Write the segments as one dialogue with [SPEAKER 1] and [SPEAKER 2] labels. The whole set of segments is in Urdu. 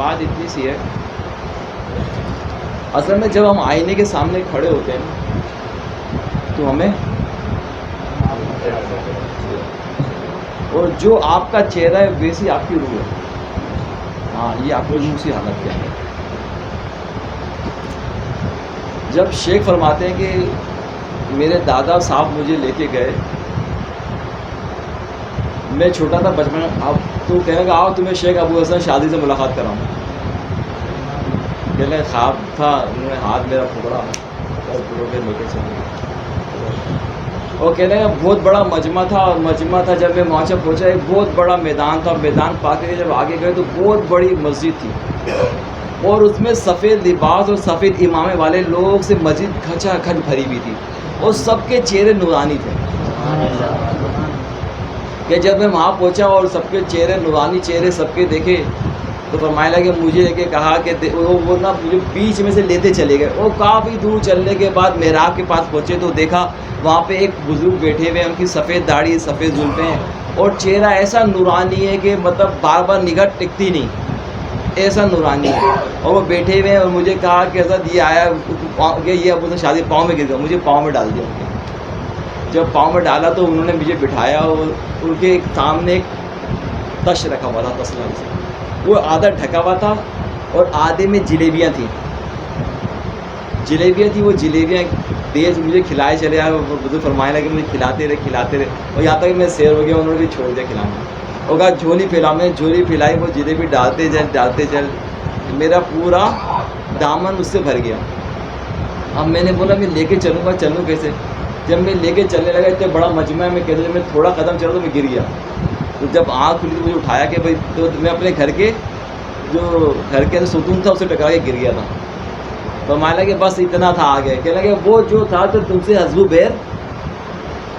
[SPEAKER 1] بات اتنی سی ہے، اصل میں جب ہم آئینے کے سامنے کھڑے ہوتے ہیں تو ہمیں اور جو آپ کا چہرہ ہے ویسی آپ کی روح ہے. ہاں یہ آپ کی روح سی حالت کیا ہے. جب شیخ فرماتے ہیں کہ میرے دادا صاحب مجھے لے کے گئے، میں چھوٹا تھا بچپن، اب تو کہنے لگا آؤ تمہیں شیخ ابو حسن شادی سے ملاقات کراؤں. کہنے لگا خواب تھا، انہوں نے ہاتھ میرا پکڑا اور پوروں کے لے کے چلے گئے. اور کہنے لگا بہت بڑا مجمع تھا، اور مجمع تھا جب میں وہاں سے پہنچا ایک بہت بڑا میدان تھا. میدان پا کے جب آگے گئے تو بہت بڑی مسجد تھی، اور اس میں سفید لباس اور سفید امامے والے لوگ سے مسجد کھچا کھچ بھری ہوئی تھی، اور سب کے چہرے نورانی تھے. کہ جب میں وہاں پہنچا اور سب کے چہرے نورانی چہرے سب کے دیکھے تو فرمایا لگا کہ مجھے لے کے کہا کہ وہ نا مجھے بیچ میں سے لیتے چلے گئے. اور کافی دور چلنے کے بعد محراب کے پاس پہنچے تو دیکھا وہاں پہ ایک بزرگ بیٹھے ہوئے، ان کی سفید داڑھی سفید زلفیں ہیں اور چہرہ ایسا نورانی ہے کہ مطلب بار بار نگاہ ٹکتی نہیں، ایسا نورانی ہے. اور وہ بیٹھے ہوئے ہیں اور مجھے کہا کہ حضرت یہ آیا کہ یہ ابو سے شادی پاؤں میں گر گیا. مجھے پاؤں میں ڈال دیا. جب پاؤں میں ڈالا تو انہوں نے مجھے بٹھایا اور ان کے سامنے ایک تش رکھا ہوا تھا، تسلا سے وہ آدھا ڈھکا ہوا تھا اور آدھے میں جلیبیاں تھیں. وہ جلیبیاں تیز مجھے کھلائے چلے آئے. بزرگ فرمائے لگے مجھے کھلاتے رہے اور یہاں تک کہ میں سیر ہو گیا. انہوں نے بھی چھوڑ دیا کھلانا اور کہا جھولی پھیلاؤ. میں جھولی پھیلائی، وہ جلیبی ڈالتے چل میرا پورا دامن اس سے بھر گیا. اب میں نے بولا میں لے کے چلوں کیسے؟ جب میں لے کے چلنے لگا اتنے بڑا مجمع ہے، میں کہتے جب میں تھوڑا قدم چلا تو میں گر گیا. تو جب آنکھ کھلی تو مجھے اٹھایا کہ بھائی، تو میں اپنے گھر کے اندر ستون تھا اسے ٹکرا کے گر گیا تھا. تو فرمایا کہ بس اتنا تھا آگے. کہنے لگے وہ جو تھا تو تم سے حزب البیر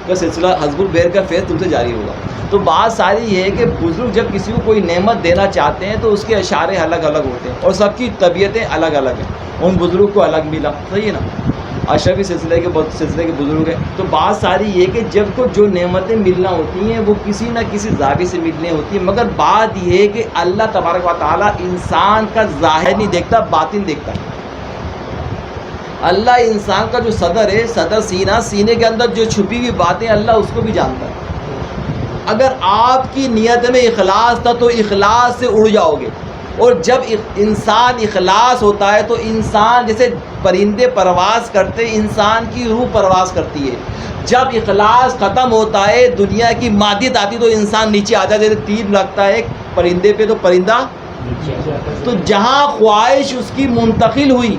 [SPEAKER 1] کا سلسلہ، حزب البیر کا فیض تم سے جاری ہوگا. تو بات ساری یہ ہے کہ بزرگ جب کسی کو کوئی نعمت دینا چاہتے ہیں تو اس کے اشارے الگ الگ ہوتے ہیں اور سب کی طبیعتیں الگ الگ ہیں. ان بزرگ کو الگ ملا، صحیح ہے نا، اشرفی سلسلے کے بزرگ ہیں. تو بات ساری یہ کہ جب کو جو نعمتیں ملنا ہوتی ہیں وہ کسی نہ کسی زاویے سے ملنی ہوتی ہیں. مگر بات یہ ہے کہ اللہ تبارک و تعالیٰ انسان کا ظاہر نہیں دیکھتا، باطن دیکھتا ہے. اللہ انسان کا جو صدر ہے، صدر سینے کے اندر جو چھپی ہوئی باتیں اللہ اس کو بھی جانتا ہے. اگر آپ کی نیت میں اخلاص تھا تو اخلاص سے اڑ جاؤ گے. اور جب انسان اخلاص ہوتا ہے تو انسان جیسے پرندے پرواز کرتے، انسان کی روح پرواز کرتی ہے. جب اخلاص ختم ہوتا ہے، دنیا کی مادیت آتی تو انسان نیچے آ جاتا ہے. تیر لگتا ہے پرندے پہ تو پرندہ، تو جہاں خواہش اس کی منتقل ہوئی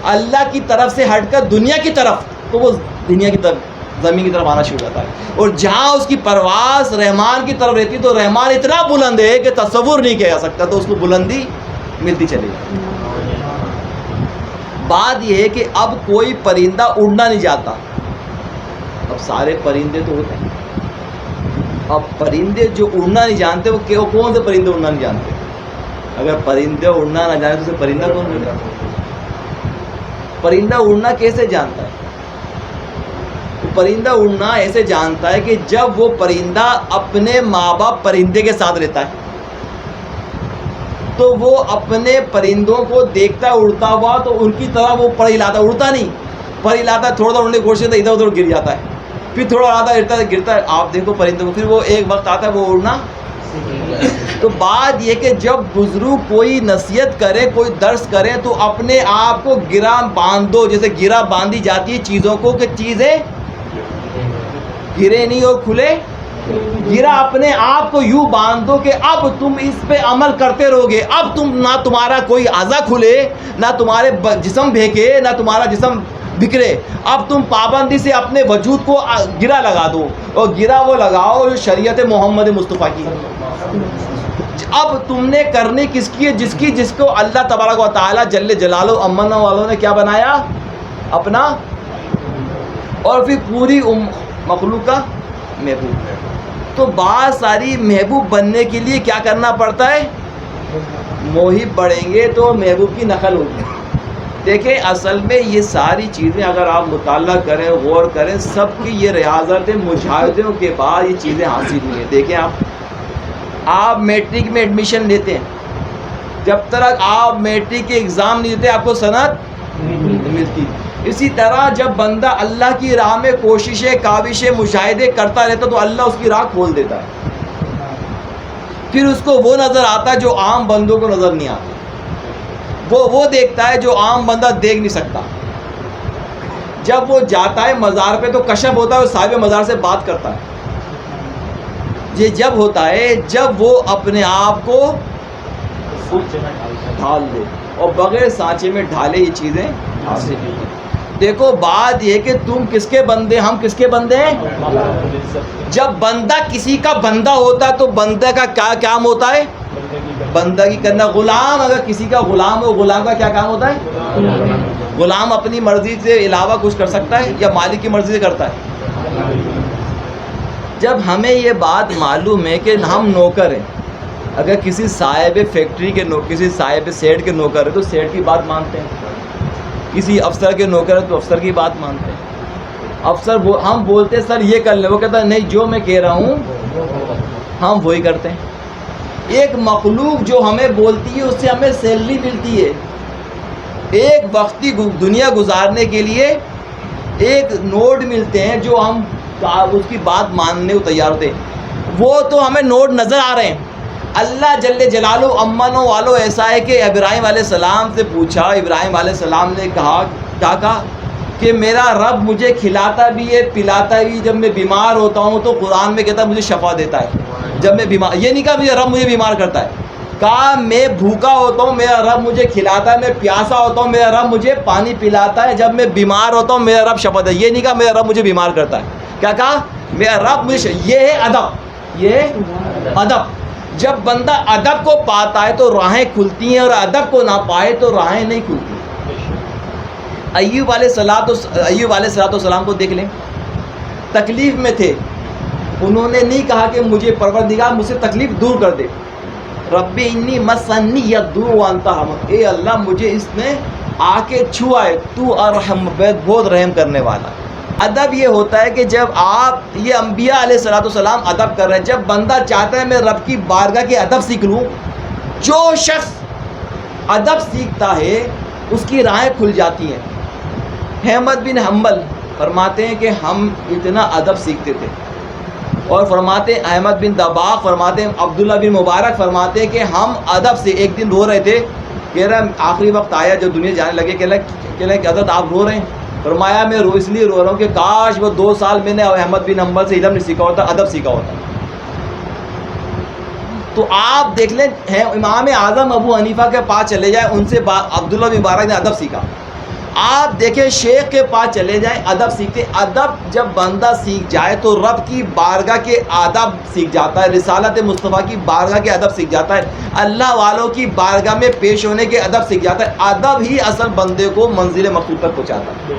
[SPEAKER 1] اللہ کی طرف سے ہٹ کر دنیا کی طرف، تو وہ دنیا کی طرف، زمین کی طرف آنا شروع ہوتا ہے. اور جہاں اس کی پرواز رحمان کی طرف رہتی تو رحمان اتنا بلند ہے کہ تصور نہیں کیا جا سکتا، تو اس کو بلندی ملتی چلی جاتی. بات یہ ہے کہ اب کوئی پرندہ اڑنا نہیں جاتا. اب سارے پرندے تو ہوتے ہیں، اب پرندے جو اڑنا نہیں جانتے وہ کون سے پرندے اڑنا نہیں جانتے؟ اگر پرندے اڑنا نہ جانے تو اسے پرندہ کون بولے؟ پرندہ اڑنا کیسے جانتا ہے؟ پرندہ اڑنا ایسے جانتا ہے کہ جب وہ پرندہ اپنے ماں باپ پرندے کے ساتھ رہتا ہے تو وہ اپنے پرندوں کو دیکھتا ہے اڑتا ہوا تو ان کی طرح وہ پر ہلاتا، اڑتا نہیں، پر ہلاتا ہے، تھوڑا تھوڑا اڑنے کی کوشش کرتا ہے، ادھر ادھر گر جاتا ہے، پھر تھوڑا آتا ہے گرتا ہے. آپ دیکھو پرندوں کو، پھر وہ ایک وقت آتا ہے وہ اڑنا. تو بات یہ کہ جب بزرگ کوئی نصیحت کرے، کوئی درس کرے تو اپنے آپ کو گرا باندھو، جیسے گرا باندھی جاتی ہے چیزوں کو کہ چیزیں گرے نہیں اور کھلے. گرا اپنے آپ کو یوں باندھ دو کہ اب تم اس پہ عمل کرتے رہو گے. اب تم نہ تمہارا کوئی اعضا کھلے، نہ تمہارے جسم بھیگے، نہ تمہارا جسم بکھرے. اب تم پابندی سے اپنے وجود کو گرا لگا دو، اور گرا وہ لگاؤ جو شریعت محمد مصطفیٰ کی. اب تم نے کرنی کس کی ہے؟ جس کو اللہ تبارک و تعالیٰ جل جلالہ امن والوں نے کیا بنایا؟ اپنا، اور پھر پوری مخلوق کا محبوب. تو بات ساری محبوب بننے کے لیے کیا کرنا پڑتا ہے؟ محب بڑھیں گے تو محبوب کی نقل ہوگی. دیکھیں اصل میں یہ ساری چیزیں اگر آپ مطالعہ کریں، غور کریں، سب کی یہ ریاضت مجاہدوں کے بعد یہ چیزیں حاصل ہوئی ہیں. دیکھیں آپ میٹرک میں ایڈمیشن لیتے ہیں جب تک آپ میٹرک کے ایگزام نہیں دیتے آپ کو سند نہیں ملتی. اسی طرح جب بندہ اللہ کی راہ میں کوششیں کاوشیں مشاہدے کرتا رہتا تو اللہ اس کی راہ کھول دیتا ہے. پھر اس کو وہ نظر آتا ہے جو عام بندوں کو نظر نہیں آتا. وہ دیکھتا ہے جو عام بندہ دیکھ نہیں سکتا. جب وہ جاتا ہے مزار پہ تو کشف ہوتا ہے, وہ صاحب مزار سے بات کرتا ہے. یہ جب ہوتا ہے جب وہ اپنے آپ کو ڈھال دے, اور بغیر سانچے میں ڈھالے یہ چیزیں حاصل نہیں. دیکھو بات یہ کہ تم کس کے بندے, ہم کس کے بندے ہیں. جب بندہ کسی کا بندہ ہوتا ہے تو بندہ کا کیا کام ہوتا ہے, بندگی کرنا. غلام اگر کسی کا غلام ہو, غلام کا کیا کام ہوتا ہے. غلام اپنی مرضی سے علاوہ کچھ کر سکتا ہے یا مالک کی مرضی سے کرتا ہے. جب ہمیں یہ بات معلوم ہے کہ ہم نوکر ہیں, اگر کسی صاحب فیکٹری کے کسی صاحب سیٹ کے نوکر ہے تو سیٹ کی بات مانتے ہیں, کسی افسر کے نوکر ہے تو افسر کی بات مانتے ہیں. افسر ہم بولتے ہیں سر یہ کر لیں, وہ کہتا ہے نہیں جو میں کہہ رہا ہوں ہم وہی کرتے ہیں. ایک مخلوق جو ہمیں بولتی ہے اس سے ہمیں سیلری ملتی ہے. ایک وقتی دنیا گزارنے کے لیے ایک نوٹ ملتے ہیں جو ہم اس کی بات ماننے کو تیار ہوتے ہیں. وہ تو ہمیں نوٹ نظر آ رہے ہیں. اللہ جل جلالہ امنوں والو ایسا ہے کہ ابراہیم علیہ السلام سے پوچھا, ابراہیم علیہ السلام نے کہا کیا کہا کہ میرا رب مجھے کھلاتا بھی ہے پلاتا بھی, جب میں بیمار ہوتا ہوں تو قرآن میں کہتا ہے مجھے شفا دیتا ہے. جب میں بیمار, یہ نہیں کہا مجھے رب مجھے بیمار کرتا ہے, کہا میں بھوکا ہوتا ہوں میرا رب مجھے کھلاتا ہے, میں پیاسا ہوتا ہوں میرا رب مجھے پانی پلاتا ہے, جب میں بیمار ہوتا ہوں میرا رب شفا دیتا ہے. یہ نہیں کہا میرا رب مجھے بیمار کرتا ہے. کیا کہا میرا رب مجھے. یہ ہے ادب, یہ ادب. جب بندہ ادب کو پاتا ہے تو راہیں کھلتی ہیں, اور ادب کو نہ پائے تو راہیں نہیں کھلتی. ایوب علیہ السلام کو دیکھ لیں, تکلیف میں تھے, انہوں نے نہیں کہا کہ مجھے پروردگار مجھ سے تکلیف دور کر دے. رب انی مسنی الضر وانت ارحم, اے اللہ مجھے اس نے آ کے چھوا ہے, تو ارحم بہت رحم کرنے والا. ادب یہ ہوتا ہے کہ جب آپ, یہ انبیاء علیہ السلام ادب کر رہے ہیں, جب بندہ چاہتا ہے میں رب کی بارگاہ کے ادب سیکھ لوں, جو شخص ادب سیکھتا ہے اس کی راہیں کھل جاتی ہیں. احمد بن حنبل فرماتے ہیں کہ ہم اتنا ادب سیکھتے تھے, اور فرماتے ہیں احمد بن دباغ فرماتے ہیں, عبداللہ بن مبارک فرماتے ہیں کہ ہم ادب سے ایک دن رو رہے تھے, کہہ رہا آخری وقت آیا جو دنیا جانے لگے, کہہ رہے کہ حضرت آپ رو رہے ہیں. فرمایا میں اس لیے رو رہا ہوں کہ کاش وہ 2 سال میں نے احمد بن حنبل سے علم نہیں سیکھا ہوتا, ادب سیکھا ہوتا. تو آپ دیکھ لیں امام اعظم ابو حنیفہ کے پاس چلے جائیں, ان سے عبداللہ بن مبارک نے ادب سیکھا. آپ دیکھیں شیخ کے پاس چلے جائیں ادب سیکھتے. ادب جب بندہ سیکھ جائے تو رب کی بارگاہ کے آداب سیکھ جاتا ہے, رسالت مصطفیٰ کی بارگاہ کے ادب سیکھ جاتا ہے, اللہ والوں کی بارگاہ میں پیش ہونے کے ادب سیکھ جاتا ہے. ادب ہی اصل بندے کو منزل مقصود تک پہنچاتا ہے.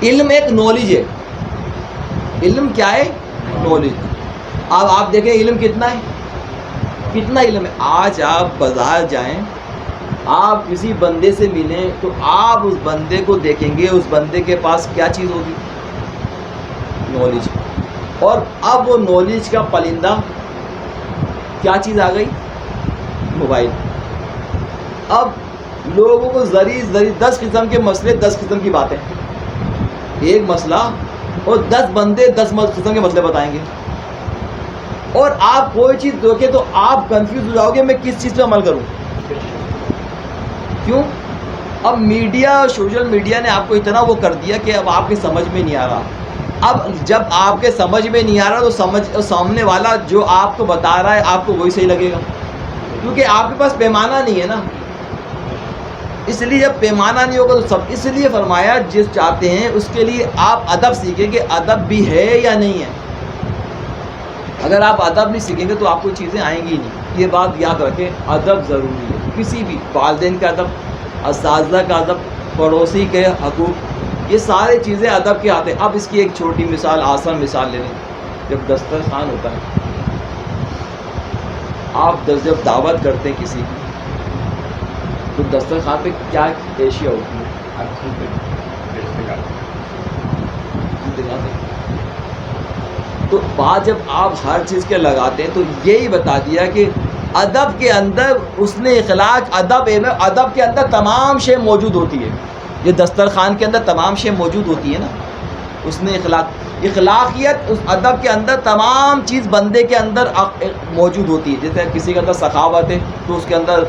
[SPEAKER 1] علم ایک نالج ہے. علم کیا ہے؟ نالج. اب آپ دیکھیں علم کتنا ہے, کتنا علم ہے. آج آپ بازار جائیں, آپ کسی بندے سے ملیں تو آپ اس بندے کو دیکھیں گے, اس بندے کے پاس کیا چیز ہوگی؟ نالج. اور اب وہ نالج کا پلندہ کیا چیز آ گئی؟ موبائل. اب لوگوں کو ذری 10 قسم کے مسئلے, 10 قسم کی باتیں, ایک مسئلہ اور 10 بندے 10 قسم کے مسئلے بتائیں گے, اور آپ کوئی چیز دیکھیں تو آپ کنفیوز ہو جاؤ گے میں کس چیز پہ عمل کروں. کیوں؟ اب میڈیا, سوشل میڈیا نے آپ کو اتنا وہ کر دیا کہ اب آپ کے سمجھ میں نہیں آ رہا. اب جب آپ کے سمجھ میں نہیں آ رہا تو سامنے والا جو آپ کو بتا رہا ہے آپ کو وہی صحیح لگے گا, کیونکہ آپ کے پاس پیمانہ نہیں ہے نا. اس لیے جب پیمانہ نہیں ہوگا تو سب, اس لیے فرمایا جس چاہتے ہیں اس کے لیے آپ ادب سیکھیں کہ ادب بھی ہے یا نہیں ہے. اگر آپ ادب نہیں سیکھیں گے تو آپ کو چیزیں آئیں گی نہیں. یہ بات یاد رکھیں, ادب ضروری ہے. کسی بھی والدین کا ادب, اساتذہ کا ادب, پڑوسی کے حقوق, یہ سارے چیزیں ادب کے آتے ہیں. اب اس کی ایک چھوٹی مثال, آسان مثال لے لیں. جب دسترخوان ہوتا ہے, آپ جب دعوت کرتے ہیں کسی کی تو دسترخوان پہ کیا اشیاء ہوتی ہیں؟ تو بات جب آپ ہر چیز کے لگاتے ہیں تو یہی بتا دیا کہ ادب کے اندر حسن اخلاق، ادب کے اندر تمام شے موجود ہوتی ہے. یہ دسترخوان کے اندر تمام شے موجود ہوتی ہے نا. حسن اخلاقیت اس ادب کے اندر تمام چیز بندے کے اندر موجود ہوتی ہے. جیسے کسی کے اندر سخاوت ہے تو اس کے اندر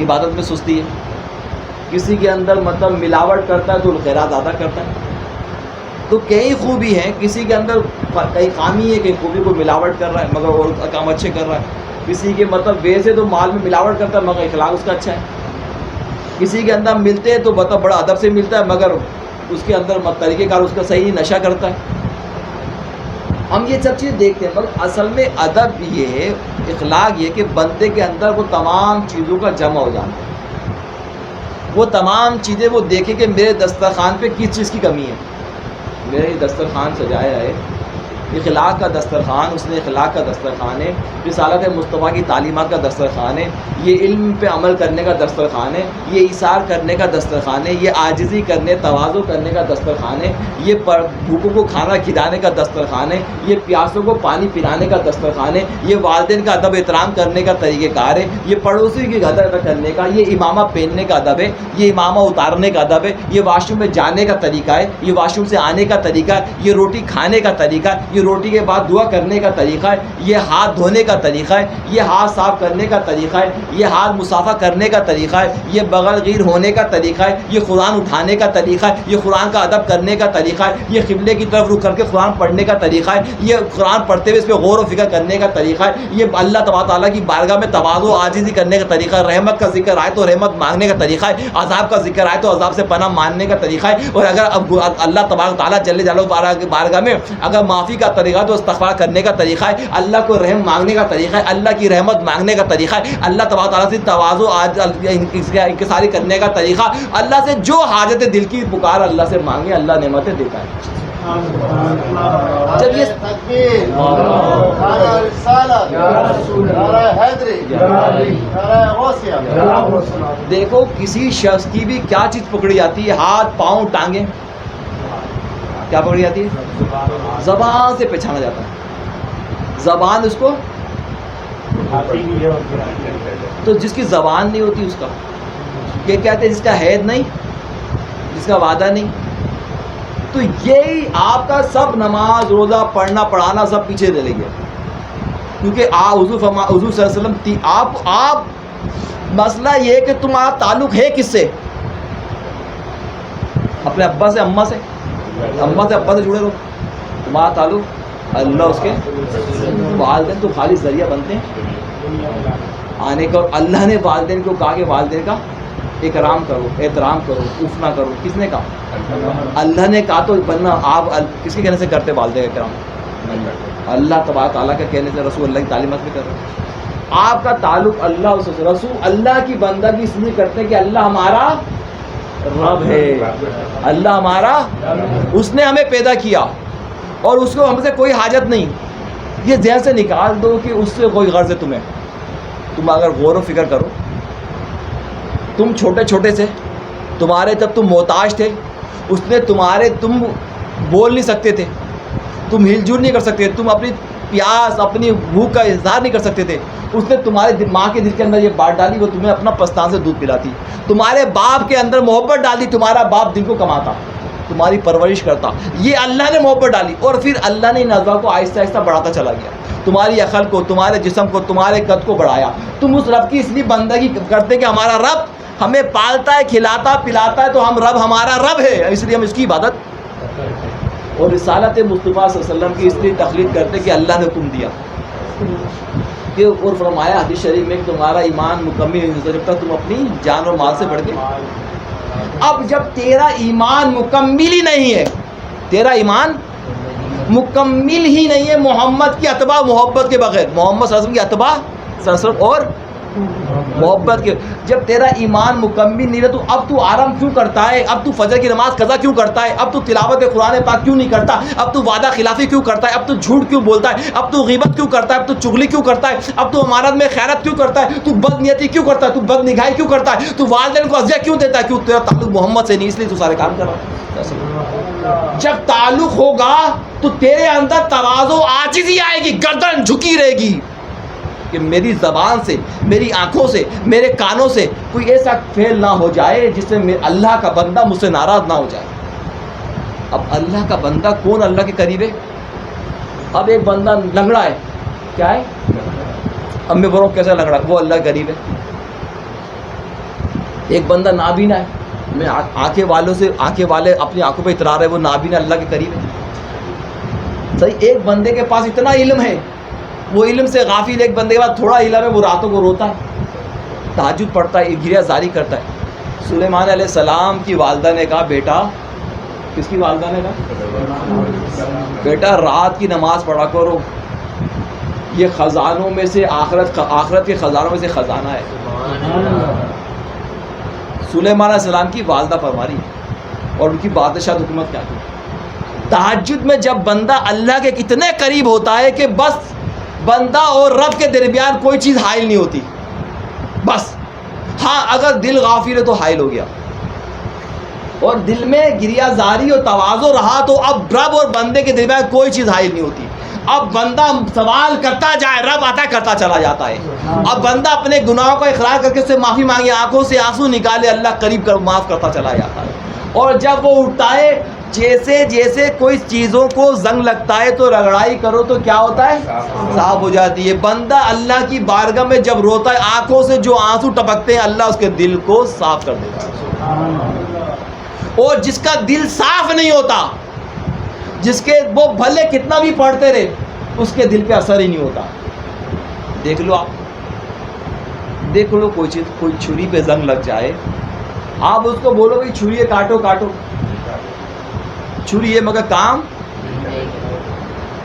[SPEAKER 1] عبادت میں سستی ہے. کسی کے اندر مطلب ملاوٹ کرتا ہے تو الخیرات زیادہ کرتا ہے. تو کئی خوبی ہیں، کسی کے اندر کئی خامی ہے، کئی خوبی کو ملاوٹ کر رہا ہے مگر اور کام اچھے کر رہا ہے. کسی کے مطلب ویسے تو مال میں ملاوٹ کرتا ہے مگر اخلاق اس کا اچھا ہے. کسی کے اندر ملتے ہیں تو مطلب بڑا ادب سے ملتا ہے مگر اس کے اندر طریقہ کار اس کا صحیح نشہ کرتا ہے. ہم یہ سب چیز دیکھتے ہیں مگر اصل میں ادب یہ ہے، اخلاق یہ کہ بندے کے اندر وہ تمام چیزوں کا جمع ہو جانا ہے. وہ تمام چیزیں وہ دیکھے کہ میرے دسترخوان پہ کس چیز کی کمی ہے. میرے دسترخوان سجایا ہے، اخلاق کا دسترخوان، اس نے اخلاق کا دسترخوان ہے، رسالت مصطفیٰ کی تعلیمات کا دسترخوان ہے، یہ علم پہ عمل کرنے کا دسترخوان ہے، یہ ایثار کرنے کا دسترخوان ہے، یہ عاجزی کرنے تواضع کرنے کا دسترخوان ہے، یہ بھوکوں کو کھانا کھلانے کا دسترخوان ہے، یہ پیاسوں کو پانی پلانے کا دسترخوان ہے، یہ والدین کا ادب احترام کرنے کا طریقہ کار ہے، یہ پڑوسی کی قدر ادا کرنے کا، یہ امامہ پہننے کا ادب ہے، یہ امامہ اتارنے کا ادب ہے، یہ واش روم میں جانے کا طریقہ ہے، یہ واش روم سے آنے کا طریقہ ہے، یہ روٹی کھانے کا طریقہ ہے، یہ روٹی کے بعد دعا کرنے کا طریقہ ہے، یہ ہاتھ دھونے کا طریقہ ہے، یہ ہاتھ صاف کرنے کا طریقہ ہے، یہ ہاتھ مصافحہ کرنے کا طریقہ ہے، یہ بغل غیر ہونے کا طریقہ ہے، یہ قرآن اٹھانے کا طریقہ ہے، یہ قرآن کا ادب کرنے کا طریقہ ہے، یہ قبلے کی طرف رخ کر کے قرآن پڑھنے کا طریقہ ہے، یہ قرآن پڑھتے ہوئے اس پہ غور و فکر کرنے کا طریقہ ہے، یہ اللہ تبارک تعالیٰ کی بارگاہ میں تواضع و عاجزی کرنے کا طریقہ ہے، رحمت کا ذکر آئے تو رحمت مانگنے کا طریقہ ہے، عذاب کا ذکر آئے تو عذاب سے پناہ ماننے کا طریقہ ہے، اور اگر اللہ تبارک تعالیٰ جل جلالہ کی بارگاہ میں اگر معافی کا طریقہ تو استغفار کرنے کا طریقہ ہے، اللہ کو رحم مانگنے کا طریقہ ہے، اللہ کی رحمت مانگنے کا طریقہ ہے، اللہ تبارک تعالیٰ سے تواضع انکساری کرنے کا طریقہ، اللہ سے جو حاجت دل کی پکار اللہ سے مانگے اللہ نعمتیں دیتا ہے. جب یہ دیکھو کسی شخص کی بھی کیا چیز پکڑی جاتی ہے، ہاتھ پاؤں ٹانگیں کیا پکڑی جاتی ہے؟ زبان سے پہچانا جاتا ہے. زبان اس کو تو جس کی زبان نہیں ہوتی اس کا یہ کہتے ہیں جس کا حید نہیں، جس کا وعدہ نہیں. تو یہی آپ کا سب نماز روزہ پڑھنا پڑھانا سب پیچھے چلے گیا، کیونکہ حضور صلی اللہ علیہ وسلم آپ مسئلہ یہ ہے کہ تمہارا تعلق ہے کس سے؟ اپنے ابا سے، اماں سے، اماں سے ابا سے جڑے رہو. تمہارا تعلق اللہ، اس کے والدین تو خالی ذریعہ بنتے ہیں آنے کا. اور اللہ نے والدین کو کہا کہ والدین کا اکرام کرو، احترام کرو، اف نہ کرو. کس نے کہا؟ اللہ نے کہا. تو بننا آپ کس کے کہنے سے کرتے والدین کا اکرام؟ اللہ تبارک تعالیٰ کے کہنے سے، رسول اللہ کی تعلیمات میں کر رہے ہیں. آپ کا تعلق اللہ سے، رسول اللہ کی بندگی اس لیے کرتے ہیں کہ اللہ ہمارا رب ہے، اللہ ہمارا، اس نے ہمیں پیدا کیا اور اس کو ہم سے کوئی حاجت نہیں. یہ ذہن سے نکال دو کہ اس سے کوئی غرض ہے تمہیں. تم اگر غور و فکر کرو، تم چھوٹے چھوٹے سے، تمہارے جب تم محتاج تھے اس نے تم بول نہیں سکتے تھے، تم ہل جل نہیں کر سکتے، تم اپنی پیاس اپنی بھوک کا اظہار نہیں کر سکتے تھے، اس نے تمہارے ماں کے دل کے اندر یہ بات ڈالی، وہ تمہیں اپنا پستان سے دودھ پلاتی. تمہارے باپ کے اندر محبت ڈالی، تمہارا باپ دن کو کماتا، تمہاری پرورش کرتا. یہ اللہ نے محبت ڈالی اور پھر اللہ نے ان اعضاء کو آہستہ آہستہ بڑھاتا چلا گیا. تمہاری عقل کو، تمہارے جسم کو، تمہارے قد کو بڑھایا. تم اس رب کی اس لیے بندگی کرتے کہ ہمارا رب ہمیں پالتا ہے، کھلاتا پلاتا ہے، تو ہم رب ہمارا رب ہے، اس لیے ہم اس کی عبادت اور رسالت مصطفیٰ صلی اللہ علیہ وسلم کی اس لیے تخلیق کرتے کہ اللہ نے حکم دیا کہ، اور فرمایا حدیث شریف میں کہ تمہارا ایمان مکمل نہیں ہو سکتا تم اپنی جان اور مال سے بڑھ کے. اب جب تیرا ایمان مکمل ہی نہیں ہے، تیرا ایمان مکمل ہی نہیں ہے محمد کی اتباع محبت کے بغیر، محمد صلی اللہ علیہ وسلم کی اتباع صلی اللہ علیہ وسلم اور محبت کے، جب تیرا ایمان مکمل نہیں ہے تو اب تو آرام کیوں کرتا ہے؟ اب تو فجر کی نماز قضا کیوں کرتا ہے؟ اب تو تلاوت قرآن پاک کیوں نہیں کرتا؟ اب تو وعدہ خلافی کیوں کرتا ہے؟ اب تو جھوٹ کیوں بولتا ہے؟ اب تو غیبت کیوں کرتا ہے؟ اب تو چغلی کیوں کرتا ہے؟ اب تو امانت میں خیانت کیوں کرتا ہے؟ تو بد نیتی کیوں کرتا ہے؟ تو بد نگاہی کیوں کرتا ہے؟ تو والدین کو اذیت کیوں دیتا ہے؟ کیوں؟ تیرا تعلق محمد سے نہیں، اس لیے تو سارے کام کر رہا ہے. جب تعلق ہوگا تو تیرے اندر تواضع عاجزی آئے گی، گردن جھکی رہے گی. کہ میری زبان سے، میری آنکھوں سے، میرے کانوں سے کوئی ایسا فعل نہ ہو جائے جس سے اللہ کا بندہ مجھ سے ناراض نہ ہو جائے. اب اللہ کا بندہ کون اللہ کے قریب ہے؟ اب ایک بندہ لنگڑا ہے، کیا ہے؟ اب میں بولوں کیسا لنگڑا؟ وہ اللہ کے قریب ہے. ایک بندہ نابینا ہے، میں آنکھیں والے اپنی آنکھوں پہ اترا رہے، وہ نابینا اللہ کے قریب ہے. صحیح. ایک بندے کے پاس اتنا علم ہے، وہ علم سے غافل. ایک بندے کے پاس تھوڑا علم ہے، وہ راتوں کو روتا ہے، تہجد پڑھتا ہے، گریہ زاری کرتا ہے. سلیمان علیہ السلام کی والدہ نے کہا، بیٹا، کس کی والدہ نے کہا؟ بیٹا رات کی نماز پڑھا کرو، یہ خزانوں میں سے آخرت کے خزانوں میں سے خزانہ ہے. سلیمان علیہ السلام کی والدہ فرما رہی ہے، اور ان کی بادشاہ حکومت کیا تھی. تہجد میں جب بندہ اللہ کے اتنے قریب ہوتا ہے کہ بس بندہ اور رب کے درمیان کوئی چیز حائل نہیں ہوتی، بس. ہاں اگر دل غافل ہے تو حائل ہو گیا، اور دل میں گریہ زاری اور تواضع رہا تو اب رب اور بندے کے درمیان کوئی چیز حائل نہیں ہوتی. اب بندہ سوال کرتا جائے، رب عطا کرتا چلا جاتا ہے. اب بندہ اپنے گناہوں کا اقرار کر کے اس سے معافی مانگے، آنکھوں سے آنسو نکالے، اللہ قریب کر معاف کرتا چلا جاتا ہے. اور جب وہ اٹھتا ہے، جیسے جیسے کوئی چیزوں کو زنگ لگتا ہے تو رگڑائی کرو تو کیا ہوتا ہے؟ صاف ہو جاتی ہے. بندہ اللہ کی بارگاہ میں جب روتا ہے، آنکھوں سے جو آنسو ٹپکتے ہیں، اللہ اس کے دل کو صاف کر دیتا ہے. اور جس کا دل صاف نہیں ہوتا، جس کے وہ بھلے کتنا بھی پڑھتے رہے، اس کے دل پہ اثر ہی نہیں ہوتا. دیکھ لو آپ، دیکھ لو کوئی چیز، کوئی چھری پہ زنگ لگ جائے، آپ اس کو بولو کہ چھری ہے، کاٹو کاٹو، چھری ہے مگر کام.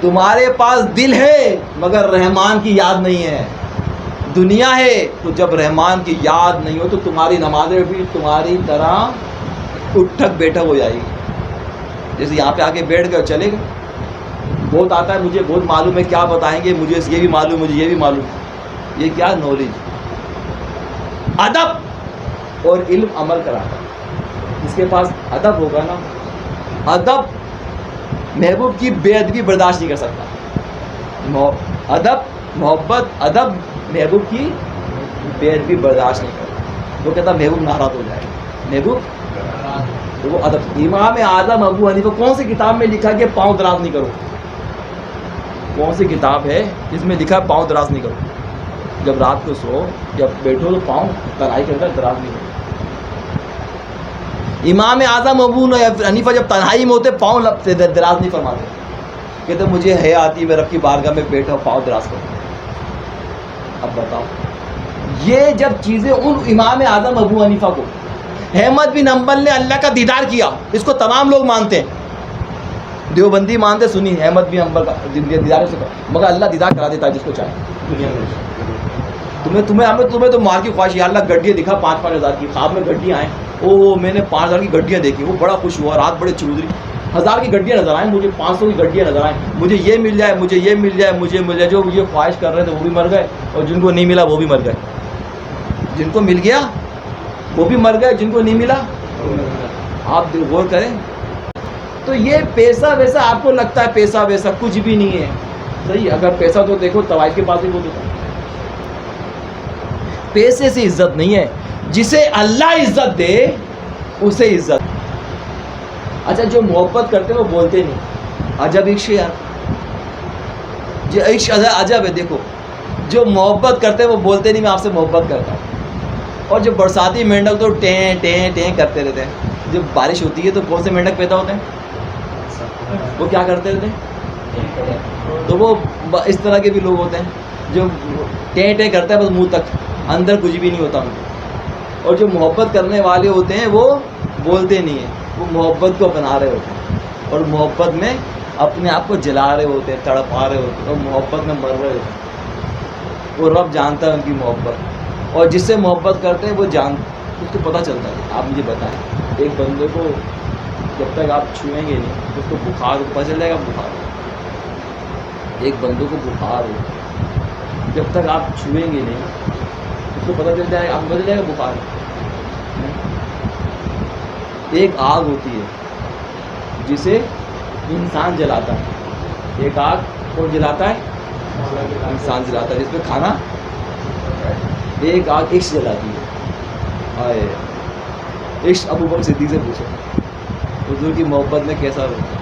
[SPEAKER 1] تمہارے پاس دل ہے مگر رحمان کی یاد نہیں ہے. دنیا ہے تو جب رحمان کی یاد نہیں ہو تو تمہاری نمازیں بھی تمہاری طرح اٹھک بیٹھک ہو جائے گی. جیسے یہاں پہ آ کے بیٹھ گئے چلے گئے. بہت آتا ہے، مجھے بہت معلوم ہے، کیا بتائیں گے، مجھے یہ بھی معلوم، مجھے یہ بھی معلوم. یہ کیا نالج؟ ادب اور علم عمل کراتا ہے. جس کے پاس ادب ہوگا نا، ادب محبوب کی بے ادبی برداشت نہیں کر سکتا. ادب محبت، ادب محبوب کی بے ادبی برداشت نہیں کرتا. وہ کہتا محبوب ناراض ہو جائے، محبوب تو وہ ادب. امام اعظم ابو حنیفہ کون سی کتاب میں لکھا کہ پاؤں دراز نہیں کرو؟ کون سی کتاب ہے جس میں لکھا پاؤں دراز نہیں کرو؟ جب رات کو سو، جب بیٹھو تو پاؤں تنہائی کے اندر دراز نہیں کرو. امام اعظم ابو حنیفہ جب تنہائی میں ہوتے پاؤں دراز نہیں فرماتے، کہتے مجھے ہے آتی میں رب کی بارگاہ میں بیٹھا پاؤں دراز کرتا. اب بتاؤ، یہ جب چیزیں ان امام اعظم ابو حنیفہ کو، احمد بن حنبل نے اللہ کا دیدار کیا، اس کو تمام لوگ مانتے ہیں، دیوبندی مانتے، سنی احمد بن حنبل کا دیدار سے، مگر اللہ دیدار کرا دیتا ہے جس کو چاہے دنیا میں. تمہیں تو مال کی خواہش ہے، اللہ گڈیاں دکھا 5-5 ہزار کی، خواب میں گڈیاں آئیں، او میں نے 5 ہزار کی گڈیاں دیکھی، وہ بڑا خوش ہوا، رات بڑے چودری، 1000 کی گڈیاں نظر آئیں مجھے، 500 کی گڈیاں نظر آئیں، مجھے یہ مل جائے، مجھے یہ مل جائے، مجھے مل جائے. جو یہ خواہش کر رہے تھے وہ بھی مر گئے، اور جن کو نہیں ملا وہ بھی مر گئے. جن کو مل گیا وہ بھی مر گئے، جن کو نہیں ملا. آپ غور کریں تو یہ پیسہ ویسا آپ کو لگتا ہے، پیسہ ویسا کچھ بھی نہیں ہے. صحیح، اگر پیسہ تو دیکھو طوائف کے پاس بھی بہت ہوتا ہے. پیسے سے عزت نہیں ہے، جسے اللہ عزت دے اسے عزت. اچھا، جو محبت کرتے وہ بولتے نہیں. عجب عشق ہے یار، جو عشق عجب ہے. دیکھو، جو محبت کرتے وہ بولتے نہیں میں آپ سے محبت کرتا ہوں، اور جو برساتی مینڈک تو ٹیں ٹیں ٹیں کرتے رہتے ہیں. جب بارش ہوتی ہے تو کون سے مینڈک پیدا ہوتے ہیں؟ وہ کیا کرتے رہتے ہیں؟ تو وہ اس طرح کے بھی لوگ ہوتے ہیں جو ٹیں ٹیں کرتے ہیں بس منہ تک، اندر کچھ بھی نہیں ہوتا ان کو. اور جو محبت کرنے والے ہوتے ہیں وہ بولتے نہیں ہیں، وہ محبت کو اپنا رہے ہوتے ہیں، اور محبت میں اپنے آپ کو جلا رہے ہوتے ہیں، تڑپا رہے ہوتے ہیں، اور محبت میں مر رہے ہوتے ہیں. وہ رب جانتا ہے ان کی محبت، اور جس سے محبت کرتے ہیں وہ اس کو پتہ چلتا ہے. آپ مجھے بتائیں، ایک بندے کو جب تک آپ چھوئیں گے نہیں اس کو بخار پتہ چل جائے گا. بخار، ایک بندے کو بخار ہو، جب تک آپ چھوئیں گے نہیں اس کو پتہ چل جائے گا، آپ کو پتہ چل جائے گا بخار. ایک آگ ہوتی ہے جسے انسان جلاتا ہے. ایک آگ کون جلاتا ہے؟ انسان جلاتا ہے جس پہ کھانا ایک آگ عشق جلاتی ہے. آئے عشق ابو بکر صدیق سے پوچھو حضور کی محبت میں کیسا ہوتا ہے.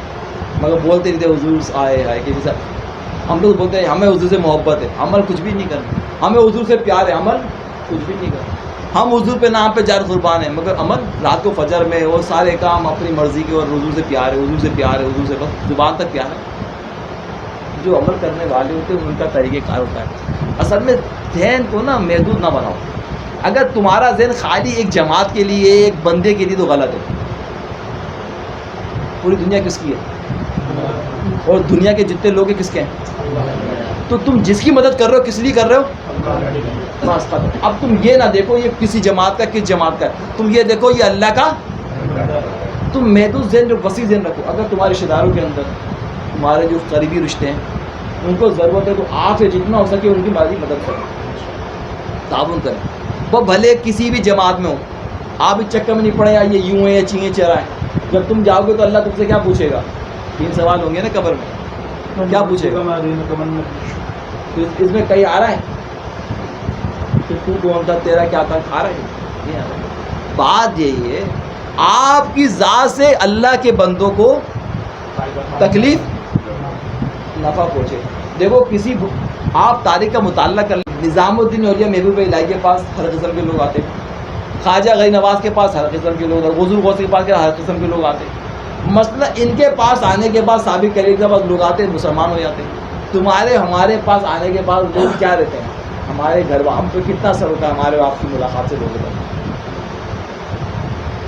[SPEAKER 1] مگر بولتے نہیں تھے حضور آئے کہ جیسا ہم لوگ بولتے ہیں ہمیں حضور سے محبت ہے, عمل کچھ بھی نہیں کرنا. ہمیں حضور سے پیار ہے, عمل کچھ بھی نہیں کرنا. ہم حضور پہ نام پہ جار قربان ہیں, مگر عمل رات کو فجر میں وہ سارے کام اپنی مرضی کے, اور حضور سے پیار ہے, حضور سے پیار ہے, حضور سے بس زبان تک پیار ہے. جو عمل کرنے والے ہوتے ہیں ان کا طریقہ کار ہوتا ہے. اصل میں ذہن کو نا محدود نہ بناؤ. اگر تمہارا ذہن خالی ایک جماعت کے لیے, ایک بندے کے لیے, تو غلط ہے. پوری دنیا کس کی ہے؟ اور دنیا کے جتنے لوگ ہیں کس کے ہیں؟ تو تم جس کی مدد کر رہے ہو کس لیے کر رہے ہو؟ بس ختم. اب تم یہ نہ دیکھو یہ کسی جماعت کا کس جماعت کا ہے, تم یہ دیکھو یہ اللہ کا. تم محدود ذہن جو وسیع ذہن رکھو. اگر تمہارے رشتہ داروں کے اندر تمہارے جو قریبی رشتے ہیں ان کو ضرورت ہے تو آپ سے جتنا ہو سکے ان کی مدد کریں, تعاون کریں. وہ بھلے کسی بھی جماعت میں ہو, آپ اس چکر میں نہیں پڑے یہ یوں ہے یا چیئیں چرائیں. جب تم جاؤ گے تو اللہ تم سے کیا پوچھے گا؟ 3 سوال ہوں گے نا قبر میں. کیا پوچھے گا؟ تو اس میں کہیں آ رہا ہے کہ تو کون تھا, تیرا کیا تھا, آ رہا ہے نہیں آ رہا. بات یہی ہے آپ کی ذات سے اللہ کے بندوں کو تکلیف نفع پہنچے. دیکھو کسی آپ تاریخ کا مطالعہ کر لیں, نظام الدین اولیاء محبوب الہی کے پاس ہر قسم کے لوگ آتے, خواجہ غنی نواز کے پاس ہر قسم کے لوگ, غوث غوث کے پاس ہر قسم کے لوگ آتے. مسئلہ ان کے پاس آنے کے بعد سابق کریم کے پاس لوگ آتے مسلمان ہو جاتے. تمہارے ہمارے پاس آنے کے بعد لوگ کیا رہتے ہیں, ہمارے گھر ہم پہ کتنا اثر ہوتا ہے ہمارے آپ کی ملاقات سے لوگوں کا.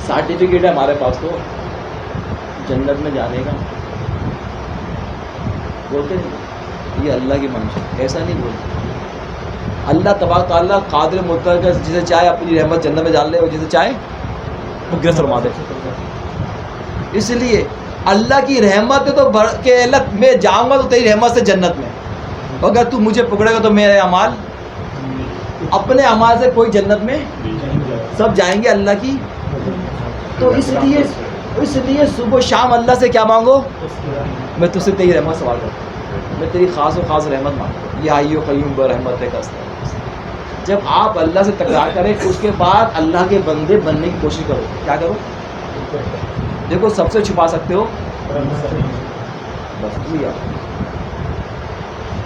[SPEAKER 1] سرٹیفکیٹ ہے ہمارے پاس تو جنت میں جانے کا, بولتے ہیں یہ اللہ کی منشا, ایسا نہیں بولتے. اللہ تبارک تعالیٰ قادر مطلق ہے, جسے چاہے اپنی رحمت جنت میں ڈال لے اور جسے چاہے وہ گرفت فرما دے. اس لیے اللہ کی رحمت ہے تو کہ اللہ میں جاؤں گا تو تیری رحمت سے جنت میں, اگر تو مجھے پکڑے گا تو میرے اعمال اپنے اعمال سے کوئی جنت میں سب جائیں گے اللہ کی. تو اس لیے صبح و شام اللہ سے کیا مانگو, میں تجھ سے تیری رحمت سوال کرتا ہوں, میں تیری خاص و خاص رحمت مانگتا. یہ حی و قیوم برحمت کا استعمال. جب آپ اللہ سے تکرار کریں اس کے بعد اللہ کے بندے بننے کی کوشش کرو. کیا کرو؟ دیکھو سب سے چھپا سکتے ہو بس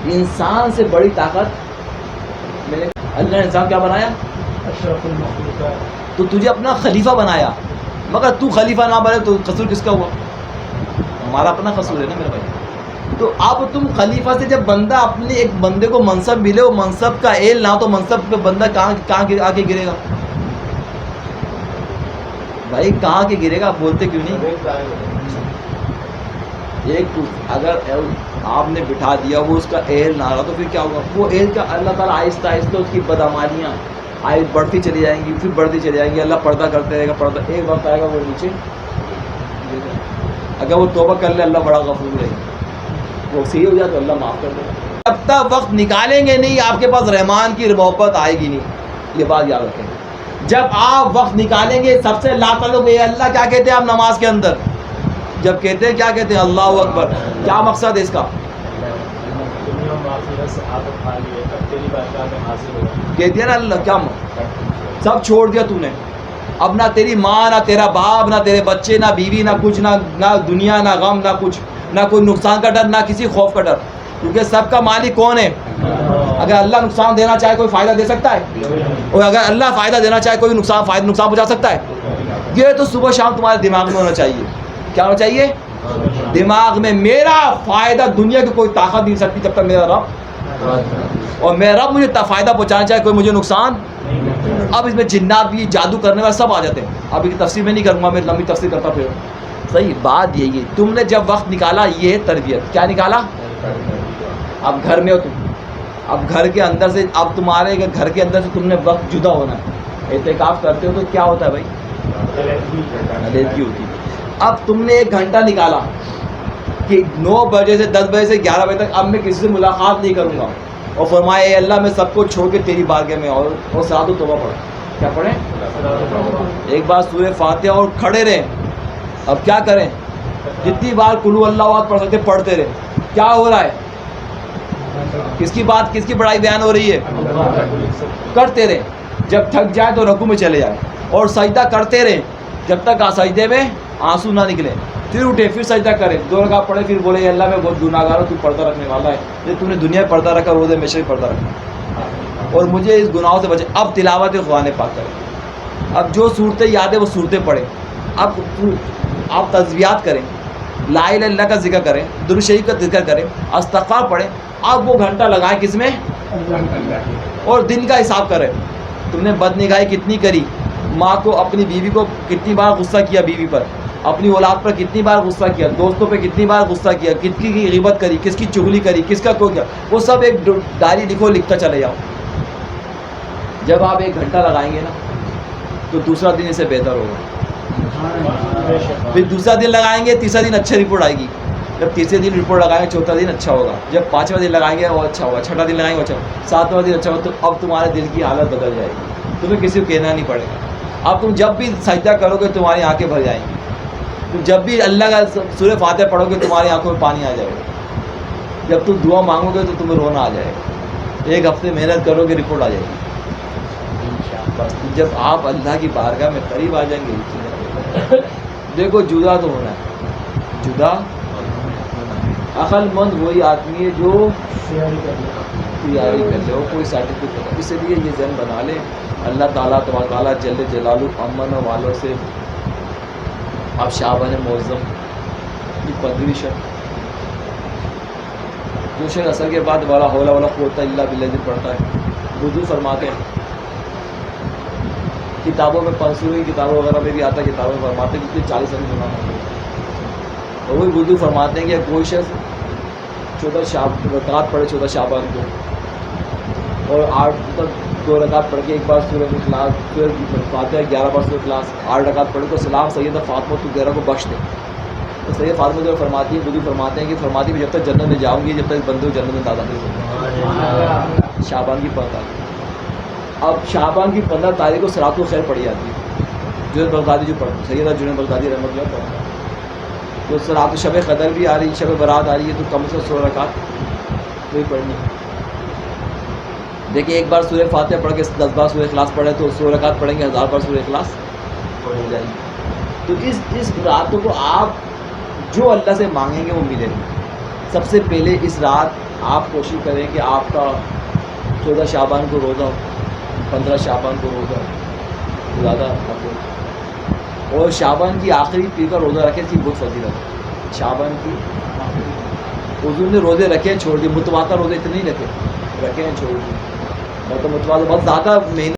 [SPEAKER 1] انسان سے بڑی طاقت میں نے, اللہ نے انسان کیا بنایا؟ تو تجھے اپنا خلیفہ بنایا, مگر تو خلیفہ نہ بنے تو قصور کس کا ہوا؟ ہمارا اپنا قصور ہے نا میرے بھائی. تو اب تم خلیفہ سے جب بندہ اپنے ایک بندے کو منصب ملے, وہ منصب کا ایل نہ تو منصب پہ بندہ کہاں آ کے گرے گا بھائی, کہاں کے گرے گا؟ آپ بولتے کیوں نہیں؟ ایک اگر آپ نے بٹھا دیا وہ اس کا اہل نہ رہا تو پھر کیا ہوگا؟ وہ اہل کا اللہ تعالیٰ آہستہ آہستہ اس کی بدعمالیاں بڑھتی چلی جائیں گی, پھر بڑھتی چلی جائیں گی. اللہ پردہ کرتے رہے گا, پردہ ایک وقت آئے گا وہ نیچے. اگر وہ توبہ کر لے اللہ بڑا غفور رہے گا, وہ صحیح ہو جائے تو اللہ معاف کر دے گا. جب تک وقت نکالیں گے نہیں آپ کے پاس رحمان کی محبت آئے گی نہیں. یہ بات یاد رکھیں. جب آپ وقت نکالیں گے سب سے لا تعلق یہ اللہ کیا کہتے ہیں آپ نماز کے اندر جب کہتے ہیں, کیا کہتے ہیں؟ اللہ اکبر. کیا مقصد ہے اس کا؟ کہتے ہیں نا اللہ کیا سب چھوڑ دیا تو نے, اب نہ تیری ماں نہ تیرا باپ نہ تیرے بچے نہ بیوی نہ کچھ, نہ دنیا نہ غم نہ کچھ, نہ کوئی نقصان کا ڈر نہ کسی خوف کا ڈر, کیونکہ سب کا مالک کون ہے؟ اگر اللہ نقصان دینا چاہے کوئی فائدہ دے سکتا ہے, اور اگر اللہ فائدہ دینا چاہے کوئی نقصان پہنچا سکتا ہے. یہ تو صبح شام تمہارے دماغ میں ہونا چاہیے. کیا ہونا چاہیے دماغ میں؟ میرا فائدہ دنیا کی کوئی طاقت نہیں سکتی جب تک میرا رب, اور میرا رب مجھے فائدہ پہنچانا چاہے کوئی مجھے نقصان. اب اس میں جنات بھی جادو کرنے والے سب آ جاتے ہیں. اب کی تفسیر میں نہیں کروں گا, میں لمبی تفسیر کرتا پھر. صحیح بات یہی ہے, تم نے جب وقت نکالا یہ ہے تربیت. کیا نکالا؟ اب گھر میں ہو تم, اب گھر کے اندر سے, اب تمہارے گھر کے اندر سے تم نے وقت جدا ہونا ہے. اعتکاف کرتے ہو تو کیا ہوتا ہے بھائی؟ علیحدگی ہوتی ہے. اب تم نے 1 گھنٹہ نکالا کہ 9 بجے سے 10 بجے سے 11 بجے تک اب میں کسی سے ملاقات نہیں کروں گا, اور فرمایا اے اللہ میں سب کو چھوڑ کے تیری بارگاہ میں, اور ساتھ توبہ پڑھیں. کیا پڑھیں؟ ایک بار سورہ فاتحہ اور کھڑے رہیں. اب کیا کریں؟ جتنی بار قل ہو اللہ احد پڑھ سکتے پڑھتے رہیں. کیا ہو رہا ہے؟ کس کی بات، کس کی بڑائی بیان ہو رہی ہے؟ کرتے رہیں، جب تھک جائے تو رکوع میں چلے جائیں، اور سجدہ کرتے رہیں جب تک سجدے میں آنسو نہ نکلے، پھر اٹھے، پھر سجدہ کرے، 2 رکعت پڑھے، پھر بولے اللہ میں بہت گناہ گار ہوں، تو پردہ رکھنے والا ہے، یہ تو نے دنیا میں پردہ رکھا، روزے میں شریف پردہ رکھنا، اور مجھے اس گناہوں سے بچے۔ اب تلاوت قرآن پاک کریں، اب جو صورتیں یاد ہے وہ صورتیں پڑھیں، اب آپ تسبیحات کریں، لا الہ الا اللہ کا ذکر کریں، درود شریف کا ذکر کریں، استغفار پڑھیں، اب وہ گھنٹہ لگائیں کس میں؟ اور دن کا حساب کریں، تم نے بد نگاہی کتنی کری، ماں کو، اپنی بیوی کو کتنی بار غصہ کیا، بیوی پر، اپنی اولاد پر کتنی بار غصہ کیا، دوستوں پہ کتنی بار غصہ کیا، کس کی غیبت کری، کس کی چغلی کری، کس کا کو کیا، وہ سب ایک ڈائری لکھو، لکھتا چلے جاؤ۔ جب آپ 1 گھنٹہ لگائیں گے نا تو دوسرا دن اسے بہتر ہوگا، پھر دوسرا دن لگائیں گے، تیسرا دن اچھا رپورٹ آئے گی، جب تیسرے دن رپورٹ لگائیں گے چوتھا دن اچھا ہوگا، جب 5واں دن لگائیں گے وہ اچھا ہوگا، 6واں دن لگائیں گے اچھا ہوگا، 7واں دن اچھا ہوگا، تو اب تمہارے دل کی حالت بدل جائے گی، تمہیں کسی کو کہنا نہیں پڑے گا، اب تم جب بھی سجدہ کرو گے تمہاری آنکھیں بھر جائیں گی، تم جب بھی اللہ کا سورہ فاتحہ پڑھو گے تمہاری آنکھوں میں پانی آ جائے گا، جب تم دعا مانگو گے تو تمہیں رونا آ جائے گا، 1 ہفتے محنت کرو گے رپورٹ آ جائے گی، بس جب آپ اللہ کی بارگاہ میں قریب آ جائیں گے، دیکھو جدا تو ہونا ہے، جدا عقل مند وہی آدمی ہے جو تیاری کر لے، وہ کوئی سرٹیفکیٹ، اس لیے یہ ذہن بنا لے اللہ تعالیٰ تبارک تعالیٰ جل جلالہ امن والوں سے اب شعبان معظم کی 15ویں شب، جو شخص اثر کے بعد ولا حول ولا قوت الا باللہ پڑھتا ہے، وضو فرماتے ہیں، کتابوں میں پنسلوں کی کتابوں وغیرہ میں بھی آتا ہے، کتابوں میں فرماتے ہیں کہ 40 گنا ہوتے ہیں، اور وہی وضو فرماتے ہیں کہ کوئی شخص 14 رکعت پڑھے 14 شعبان کو، اور 8 تک 2 رکعت پڑھ کے 1 بار سورہ اخلاص، سورہ فاتحہ 11 بار سورہ اخلاص، 8 رکعت پڑھ کو سلام سیدہ فاطمہ وغیرہ کو بخش دے، تو سید فاطمہ جو فرماتی ہے، وضو فرماتے ہیں کہ فرماتی ہے جب تک جنت میں جاؤں گی جب تک بندے جنت میں دادا نہیں ہوگا، شعبان کی 15 تاریخ، اب شعبان کی 15 تاریخ کو صلاۃ الخیر پڑھی جاتی ہے، جنید بغدادی جو پڑھتے سیدہ جنید بغدادی رحمۃ اللہ پڑھتے ہیں، تو صلاۃ شب قدر بھی آ رہی ہے، شب برات آ رہی ہے، تو کم سے کم 16 رکعت وہی پڑھنی ہے۔ دیکھیں 1 بار سورہ فاتحہ پڑھ کے 10 بار سورہ اخلاص پڑھے تو 100 رکعت پڑھیں گے، 1000 بار سورہ اخلاص ہو جائے گی، تو اس راتوں کو آپ جو اللہ سے مانگیں گے وہ ملے گا۔ سب سے پہلے اس رات آپ کوشش کریں کہ آپ کا 14 شعبان کو روزہ ہو، 15 شعبان کو روزہ ہو، زیادہ اور شعبان کی آخری پیر کا روزہ رکھے، اس کی بہت فضیلت ہے، شعبان کی حضور نے روزے رکھے چھوڑ دیے، متواتر روزے اتنے نہیں رکھے ہیں چھوڑ دیے، متواتر بہت زیادہ مہینے